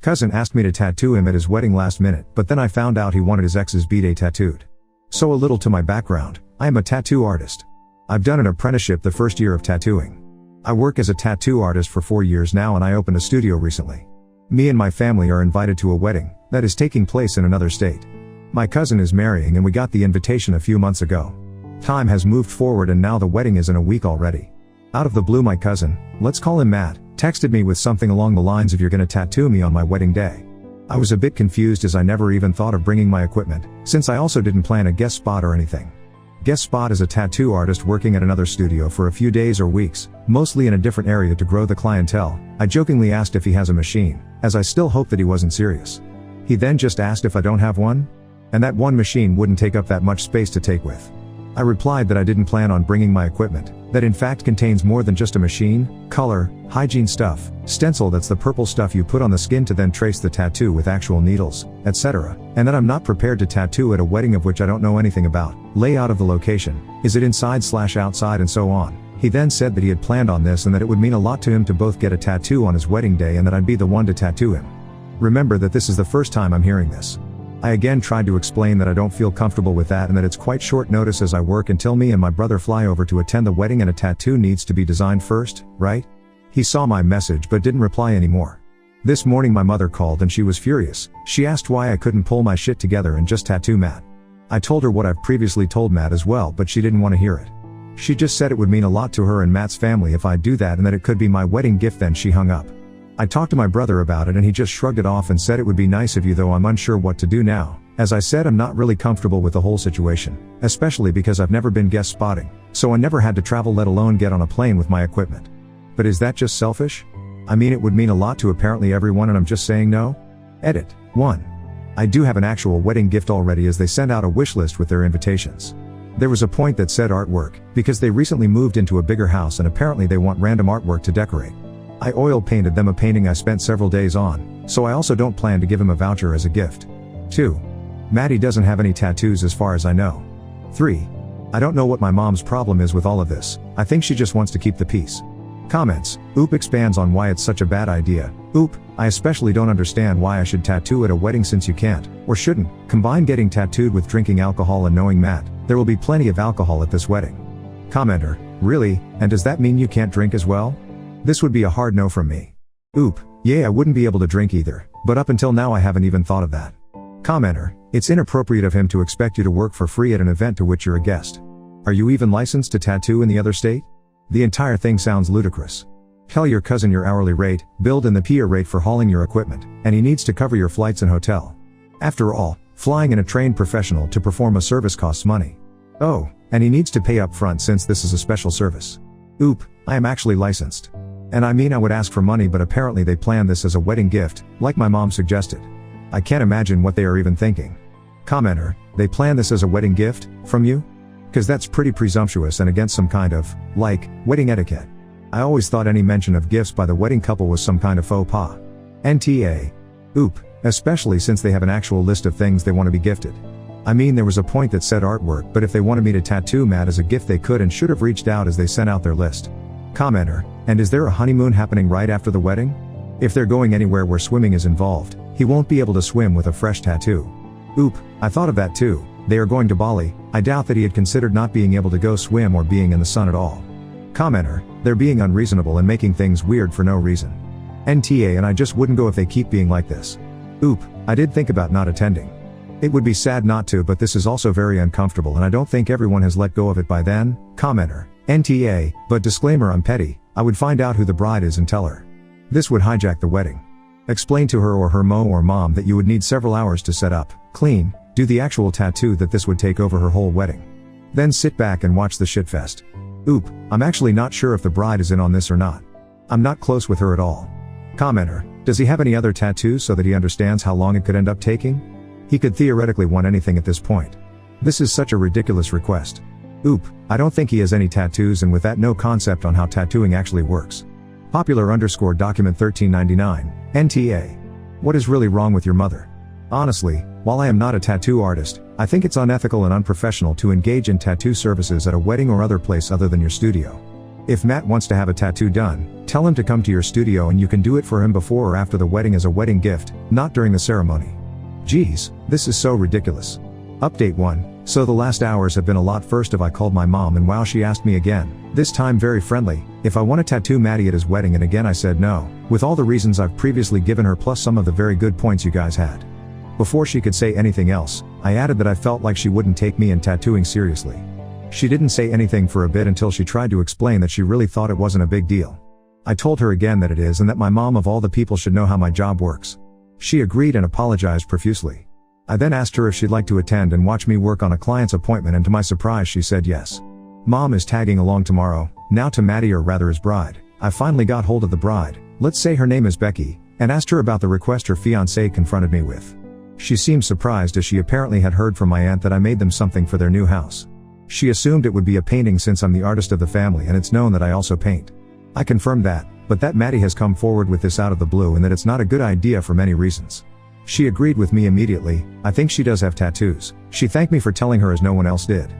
Cousin asked me to tattoo him at his wedding last minute, but then I found out he wanted his ex's B-day tattooed. So a little to my background, I am a tattoo artist. I've done an apprenticeship the first year of tattooing. I work as a tattoo artist for 4 years now, and I opened a studio recently. Me and my family are invited to a wedding that is taking place in another state. My cousin is marrying and we got the invitation a few months ago. Time has moved forward and now the wedding is in a week already. Out of the blue, my cousin, let's call him Matt, texted me with something along the lines of "You're gonna tattoo me on my wedding day." I was a bit confused as I never even thought of bringing my equipment, since I also didn't plan a guest spot or anything. Guest spot is a tattoo artist working at another studio for a few days or weeks, mostly in a different area to grow the clientele. I jokingly asked if he has a machine, as I still hoped that he wasn't serious. He then just asked if I don't have one? And that one machine wouldn't take up that much space to take with. I replied that I didn't plan on bringing my equipment, that in fact contains more than just a machine, color, hygiene stuff, stencil that's the purple stuff you put on the skin to then trace the tattoo with actual needles, etc., and that I'm not prepared to tattoo at a wedding of which I don't know anything about, layout of the location, is it inside/outside and so on. He then said that he had planned on this and that it would mean a lot to him to both get a tattoo on his wedding day and that I'd be the one to tattoo him. Remember that this is the first time I'm hearing this. I again tried to explain that I don't feel comfortable with that and that it's quite short notice as I work until me and my brother fly over to attend the wedding and a tattoo needs to be designed first, right? He saw my message but didn't reply anymore. This morning my mother called and she was furious. She asked why I couldn't pull my shit together and just tattoo Matt. I told her what I've previously told Matt as well, but she didn't want to hear it. She just said it would mean a lot to her and Matt's family if I do that and that it could be my wedding gift. Then she hung up. I talked to my brother about it and he just shrugged it off and said it would be nice of you, though I'm unsure what to do now. As I said, I'm not really comfortable with the whole situation, especially because I've never been guest spotting, so I never had to travel let alone get on a plane with my equipment. But is that just selfish? I mean, it would mean a lot to apparently everyone and I'm just saying no? Edit. 1. I do have an actual wedding gift already, as they sent out a wish list with their invitations. There was a point that said artwork, because they recently moved into a bigger house and apparently they want random artwork to decorate. I oil painted them a painting I spent several days on, so I also don't plan to give him a voucher as a gift. 2. Maddie doesn't have any tattoos as far as I know. 3. I don't know what my mom's problem is with all of this. I think she just wants to keep the peace. Comments. Oop expands on why it's such a bad idea. Oop, I especially don't understand why I should tattoo at a wedding since you can't, or shouldn't, combine getting tattooed with drinking alcohol and knowing Matt. There will be plenty of alcohol at this wedding. Commenter. Really, and does that mean you can't drink as well? This would be a hard no from me. Oop, yeah, I wouldn't be able to drink either, but up until now I haven't even thought of that. Commenter. It's inappropriate of him to expect you to work for free at an event to which you're a guest. Are you even licensed to tattoo in the other state? The entire thing sounds ludicrous. Tell your cousin your hourly rate, billed in the PIA rate for hauling your equipment, and he needs to cover your flights and hotel. After all, flying in a trained professional to perform a service costs money. Oh, and he needs to pay up front since this is a special service. Oop, I am actually licensed. And I mean, I would ask for money, but apparently they planned this as a wedding gift, like my mom suggested. I can't imagine what they are even thinking. Commenter. They plan this as a wedding gift, from you? Cause that's pretty presumptuous and against some kind of, like, wedding etiquette. I always thought any mention of gifts by the wedding couple was some kind of faux pas. NTA. Oop, especially since they have an actual list of things they want to be gifted. I mean, there was a point that said artwork, but if they wanted me to tattoo Matt as a gift they could and should have reached out as they sent out their list. Commenter. And is there a honeymoon happening right after the wedding? If they're going anywhere where swimming is involved, he won't be able to swim with a fresh tattoo. Oop, I thought of that too. They are going to Bali. I doubt that he had considered not being able to go swim or being in the sun at all. Commenter. They're being unreasonable and making things weird for no reason. NTA, and I just wouldn't go if they keep being like this. Oop, I did think about not attending. It would be sad not to, but this is also very uncomfortable and I don't think everyone has let go of it by then. Commenter. NTA, but disclaimer, I'm petty. I would find out who the bride is and tell her. This would hijack the wedding. Explain to her or her mo or mom that you would need several hours to set up, clean, do the actual tattoo, that this would take over her whole wedding. Then sit back and watch the shitfest. Oop, I'm actually not sure if the bride is in on this or not. I'm not close with her at all. Commenter. Does he have any other tattoos so that he understands how long it could end up taking? He could theoretically want anything at this point. This is such a ridiculous request. Oop, I don't think he has any tattoos, and with that, no concept on how tattooing actually works. Popular_document 1399, NTA. What is really wrong with your mother? Honestly, while I am not a tattoo artist, I think it's unethical and unprofessional to engage in tattoo services at a wedding or other place other than your studio. If Matt wants to have a tattoo done, tell him to come to your studio and you can do it for him before or after the wedding as a wedding gift, not during the ceremony. Geez, this is so ridiculous. Update 1. So the last hours have been a lot. First I called my mom and wow, she asked me again, this time very friendly, if I want to tattoo Matty at his wedding, and again I said no, with all the reasons I've previously given her plus some of the very good points you guys had. Before she could say anything else, I added that I felt like she wouldn't take me and tattooing seriously. She didn't say anything for a bit until she tried to explain that she really thought it wasn't a big deal. I told her again that it is and that my mom of all the people should know how my job works. She agreed and apologized profusely. I then asked her if she'd like to attend and watch me work on a client's appointment, and to my surprise she said yes. Mom is tagging along tomorrow. Now to Matty, or rather his bride. I finally got hold of the bride, let's say her name is Becky, and asked her about the request her fiancé confronted me with. She seemed surprised as she apparently had heard from my aunt that I made them something for their new house. She assumed it would be a painting since I'm the artist of the family and it's known that I also paint. I confirmed that, but that Matty has come forward with this out of the blue and that it's not a good idea for many reasons. She agreed with me immediately. I think she does have tattoos. She thanked me for telling her as no one else did.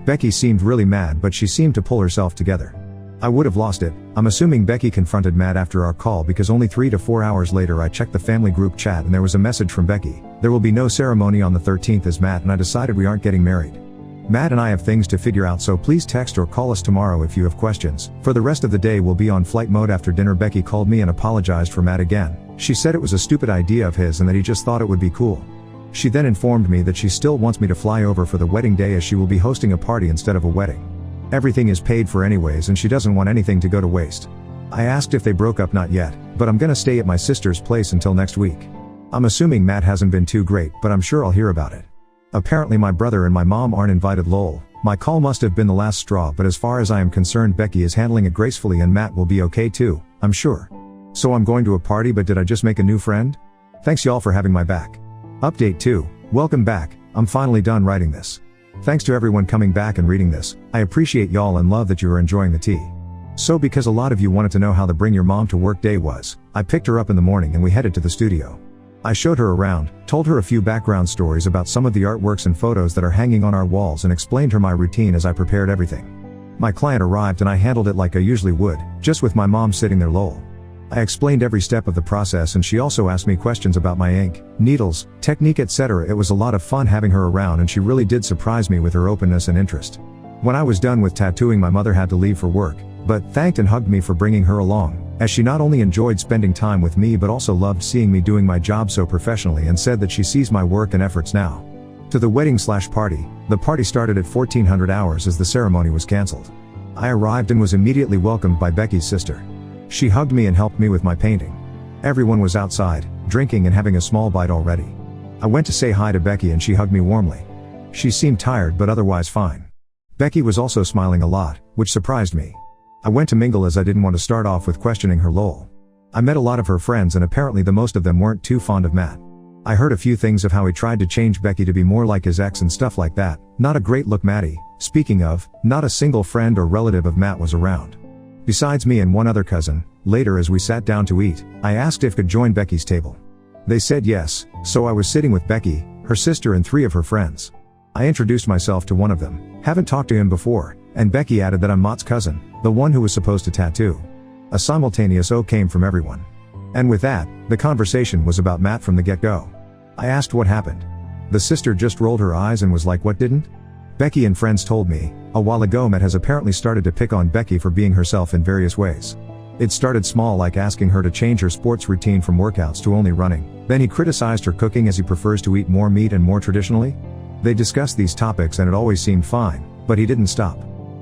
Becky seemed really mad, but she seemed to pull herself together. I would have lost it. I'm assuming Becky confronted Matt after our call because only 3 to 4 hours later I checked the family group chat and there was a message from Becky. There will be no ceremony on the 13th as Matt and I decided we aren't getting married. Matt and I have things to figure out, so please text or call us tomorrow if you have questions. For the rest of the day we'll be on flight mode. After dinner Becky called me and apologized for Matt again. She said it was a stupid idea of his and that he just thought it would be cool. She then informed me that she still wants me to fly over for the wedding day as she will be hosting a party instead of a wedding. Everything is paid for anyways and she doesn't want anything to go to waste. I asked if they broke up. Not yet, but I'm gonna stay at my sister's place until next week. I'm assuming Matt hasn't been too great, but I'm sure I'll hear about it. Apparently my brother and my mom aren't invited. Lol. My call must have been the last straw, but as far as I am concerned Becky is handling it gracefully and Matt will be okay too, I'm sure. So I'm going to a party, but did I just make a new friend? Thanks y'all for having my back. Update 2. Welcome back. I'm finally done writing this. Thanks to everyone coming back and reading this. I appreciate y'all and love that you are enjoying the tea. So because a lot of you wanted to know how the bring your mom to work day was, I picked her up in the morning and we headed to the studio. I showed her around, told her a few background stories about some of the artworks and photos that are hanging on our walls and explained her my routine as I prepared everything. My client arrived and I handled it like I usually would, just with my mom sitting there. Lol. I explained every step of the process and she also asked me questions about my ink, needles, technique, etc. It was a lot of fun having her around and she really did surprise me with her openness and interest. When I was done with tattooing my mother had to leave for work, but thanked and hugged me for bringing her along, as she not only enjoyed spending time with me but also loved seeing me doing my job so professionally and said that she sees my work and efforts now. To the wedding/party, the party started at 1400 hours as the ceremony was cancelled. I arrived and was immediately welcomed by Becky's sister. She hugged me and helped me with my painting. Everyone was outside, drinking and having a small bite already. I went to say hi to Becky and she hugged me warmly. She seemed tired but otherwise fine. Becky was also smiling a lot, which surprised me. I went to mingle as I didn't want to start off with questioning her. Lol. I met a lot of her friends and apparently the most of them weren't too fond of Matt. I heard a few things of how he tried to change Becky to be more like his ex and stuff like that. Not a great look. Matty, speaking of, not a single friend or relative of Matt was around. Besides me and one other cousin. Later as we sat down to eat, I asked if could join Becky's table. They said yes, so I was sitting with Becky, her sister and 3 of her friends. I introduced myself to one of them, haven't talked to him before, and Becky added that I'm Matt's cousin, the one who was supposed to tattoo. A simultaneous "oh" came from everyone. And with that, the conversation was about Matt from the get-go. I asked what happened. The sister just rolled her eyes and was like, what didn't? Becky and friends told me, a while ago Matt has apparently started to pick on Becky for being herself in various ways. It started small, like asking her to change her sports routine from workouts to only running. Then he criticized her cooking as he prefers to eat more meat and more traditionally. They discussed these topics and it always seemed fine, but he didn't stop.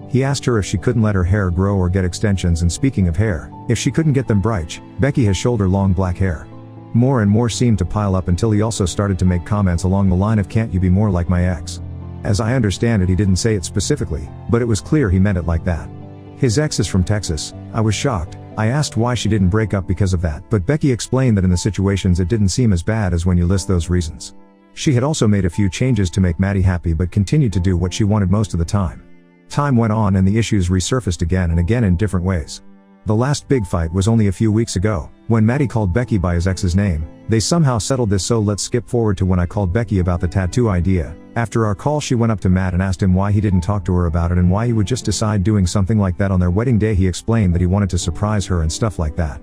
He asked her if she couldn't let her hair grow or get extensions, and speaking of hair, if she couldn't get them bright. Becky has shoulder long black hair. More and more seemed to pile up until he also started to make comments along the line of can't you be more like my ex? As I understand it he didn't say it specifically, but it was clear he meant it like that. His ex is from Texas. I was shocked. I asked why she didn't break up because of that, but Becky explained that in the situations it didn't seem as bad as when you list those reasons. She had also made a few changes to make Matty happy but continued to do what she wanted most of the time. Time went on and the issues resurfaced again and again in different ways. The last big fight was only a few weeks ago, When Maddie called Becky by his ex's name, they somehow settled this, so let's skip forward to when I called Becky about the tattoo idea. After our call, she went up to Matt and asked him why he didn't talk to her about it and why he would just decide doing something like that on their wedding day. He explained that he wanted to surprise her and stuff like that.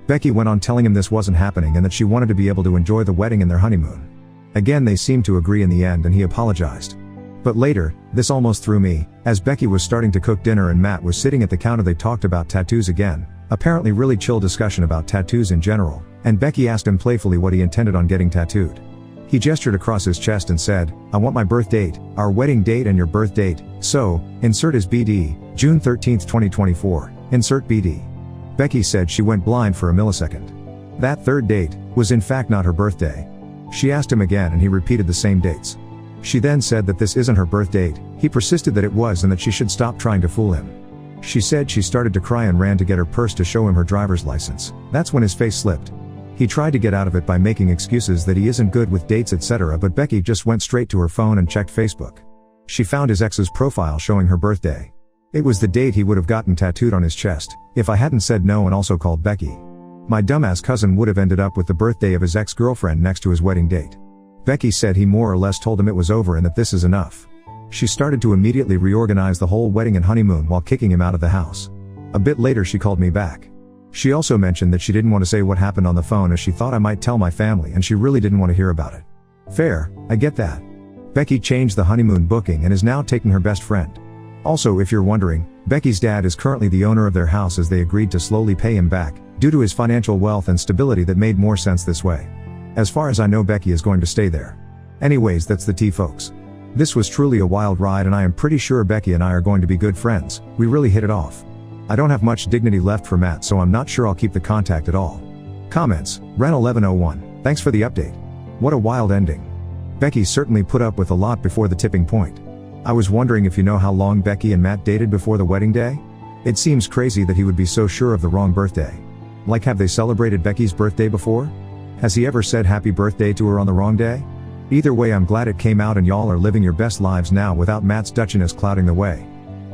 Becky went on telling him this wasn't happening and that she wanted to be able to enjoy the wedding and their honeymoon. Again, they seemed to agree in the end and he apologized. But later, this almost threw me, as Becky was starting to cook dinner and Matt was sitting at the counter. They talked about tattoos again, apparently really chill discussion about tattoos in general, and Becky asked him playfully what he intended on getting tattooed. He gestured across his chest and said, "I want my birth date, our wedding date and your birth date, so, insert his BD, June 13, 2024, insert BD." Becky said she went blind for a millisecond. That third date was in fact not her birthday. She asked him again and he repeated the same dates. She then said that this isn't her birth date. He persisted that it was and that she should stop trying to fool him. She said she started to cry and ran to get her purse to show him her driver's license. That's when his face slipped. He tried to get out of it by making excuses that he isn't good with dates, etc., but Becky just went straight to her phone and checked Facebook. She found his ex's profile showing her birthday. It was the date he would have gotten tattooed on his chest, if I hadn't said no and also called Becky. My dumbass cousin would have ended up with the birthday of his ex-girlfriend next to his wedding date. Becky said he more or less told him it was over and that this is enough. She started to immediately reorganize the whole wedding and honeymoon while kicking him out of the house. A bit later she called me back. She also mentioned that she didn't want to say what happened on the phone as she thought I might tell my family and she really didn't want to hear about it. Fair, I get that. Becky changed the honeymoon booking and is now taking her best friend. Also, if you're wondering, Becky's dad is currently the owner of their house as they agreed to slowly pay him back, due to his financial wealth and stability that made more sense this way. As far as I know, Becky is going to stay there. Anyways, that's the tea, folks. This was truly a wild ride and I am pretty sure Becky and I are going to be good friends. We really hit it off. I don't have much dignity left for Matt, so I'm not sure I'll keep the contact at all. Comments, Ren1101, thanks for the update. What a wild ending. Becky certainly put up with a lot before the tipping point. I was wondering if you know how long Becky and Matt dated before the wedding day? It seems crazy that he would be so sure of the wrong birthday. Like, have they celebrated Becky's birthday before? Has he ever said happy birthday to her on the wrong day? Either way, I'm glad it came out and y'all are living your best lives now without Matt's Dutchiness clouding the way.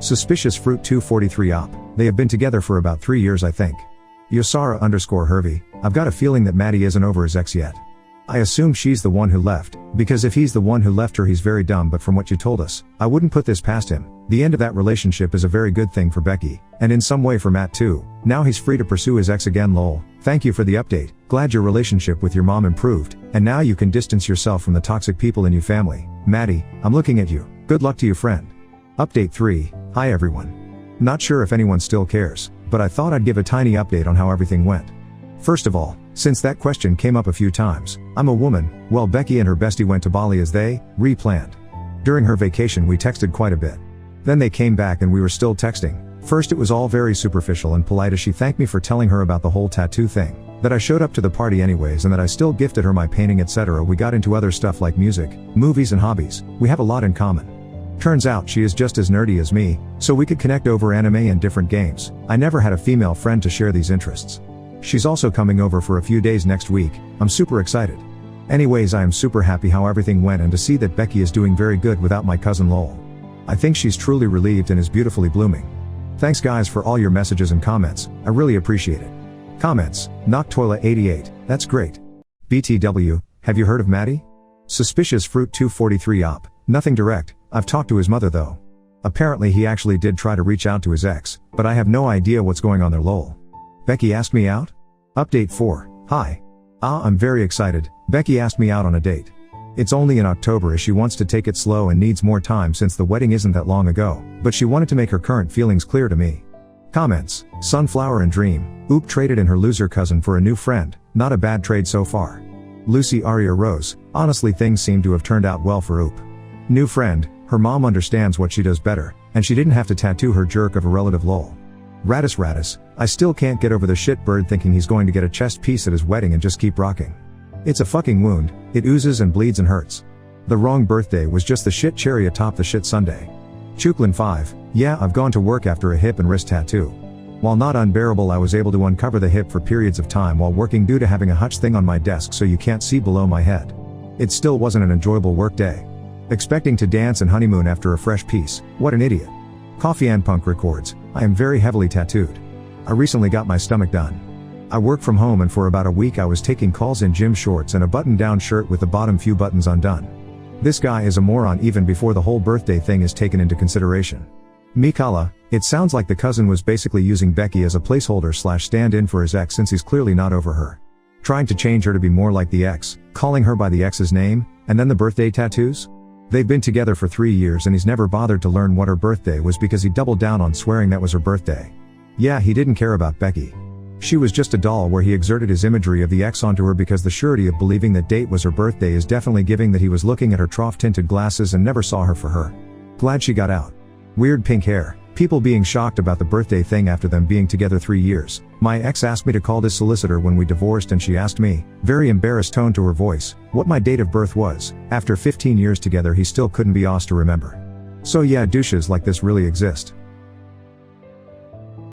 Suspicious Fruit 243 op. They have been together for about 3 years, I think. Yosara_Hervey, I've got a feeling that Maddie isn't over his ex yet. I assume she's the one who left, because if he's the one who left her, he's very dumb, but from what you told us, I wouldn't put this past him. The end of that relationship is a very good thing for Becky, and in some way for Matt too. Now he's free to pursue his ex again, lol. Thank you for the update. Glad your relationship with your mom improved, and now you can distance yourself from the toxic people in your family. Maddie, I'm looking at you. Good luck to you, friend. Update 3, hi everyone. Not sure if anyone still cares, but I thought I'd give a tiny update on how everything went. First of all, since that question came up a few times, I'm a woman. Well, Becky and her bestie went to Bali as they re-planned. During her vacation we texted quite a bit. Then they came back and we were still texting. First it was all very superficial and polite as she thanked me for telling her about the whole tattoo thing, that I showed up to the party anyways and that I still gifted her my painting, etc. We got into other stuff like music, movies and hobbies. We have a lot in common. Turns out she is just as nerdy as me, so we could connect over anime and different games. I never had a female friend to share these interests. She's also coming over for a few days next week. I'm super excited. Anyways, I am super happy how everything went and to see that Becky is doing very good without my cousin lol. I think she's truly relieved and is beautifully blooming. Thanks guys for all your messages and comments, I really appreciate it. Comments, Noctoila88, that's great. BTW, have you heard of Maddie? Suspicious Fruit 243 op, nothing direct, I've talked to his mother though. Apparently he actually did try to reach out to his ex, but I have no idea what's going on there lol. Becky asked me out? Update 4, hi. I'm very excited. Becky asked me out on a date. It's only in October as she wants to take it slow and needs more time since the wedding isn't that long ago, but she wanted to make her current feelings clear to me. Comments, Sunflower and Dream, Oop traded in her loser cousin for a new friend, not a bad trade so far. Lucy Aria Rose, honestly things seem to have turned out well for Oop. New friend, her mom understands what she does better, and she didn't have to tattoo her jerk of a relative lol. Radis, I still can't get over the shit bird thinking he's going to get a chest piece at his wedding and just keep rocking. It's a fucking wound, it oozes and bleeds and hurts. The wrong birthday was just the shit cherry atop the shit sundae. Chuklin 5, yeah, I've gone to work after a hip and wrist tattoo. While not unbearable, I was able to uncover the hip for periods of time while working due to having a hutch thing on my desk so you can't see below my head. It still wasn't an enjoyable work day. Expecting to dance and honeymoon after a fresh piece, what an idiot. Coffee and Punk records, I am very heavily tattooed. I recently got my stomach done. I work from home and for about a week I was taking calls in gym shorts and a button-down shirt with the bottom few buttons undone. This guy is a moron even before the whole birthday thing is taken into consideration. Mikala, it sounds like the cousin was basically using Becky as a placeholder / stand-in for his ex since he's clearly not over her. Trying to change her to be more like the ex, calling her by the ex's name, and then the birthday tattoos? They've been together for 3 years and he's never bothered to learn what her birthday was because he doubled down on swearing that was her birthday. Yeah, he didn't care about Becky. She was just a doll where he exerted his imagery of the ex onto her because the surety of believing that date was her birthday is definitely giving that he was looking at her trough-tinted glasses and never saw her for her. Glad she got out. Weird pink hair. People being shocked about the birthday thing after them being together 3 years. My ex asked me to call this solicitor when we divorced and she asked me, very embarrassed tone to her voice, what my date of birth was. After 15 years together he still couldn't be asked to remember. So yeah, douches like this really exist.